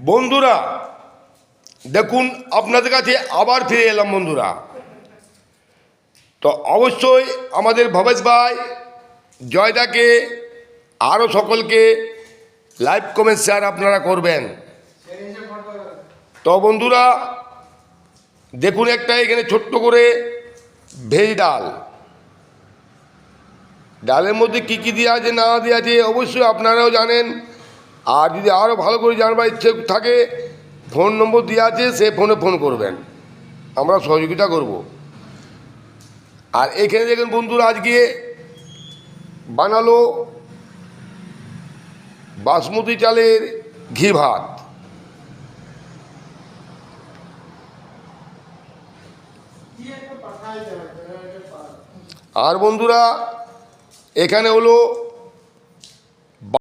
বন্ধুরা দেখুন, আপনাদের কাছে আবার ফিরে এলাম বন্ধুরা। তো অবশ্যই আমাদের ভবেশ ভাই, জয়দাকে, আরও সকলকে লাইভ কমেন্ট শেয়ার আপনারা করবেন। তো বন্ধুরা দেখুন, একটা এখানে ছোট্ট করে ভেজ ডাল, ডালের মধ্যে কী কী দেওয়া আছে না দেওয়া আছে অবশ্যই আপনারাও জানেন। আর যদি আরও ভালো করে জানবার ইচ্ছে থাকে, ফোন নম্বর দেওয়া আছে, সে ফোনে ফোন করবেন, আমরা সহযোগিতা করব। আর এখানে দেখুন বন্ধুরা, আজকে বানালো বাসমতি চালের ঘি ভাত। আর বন্ধুরা এখানে হলো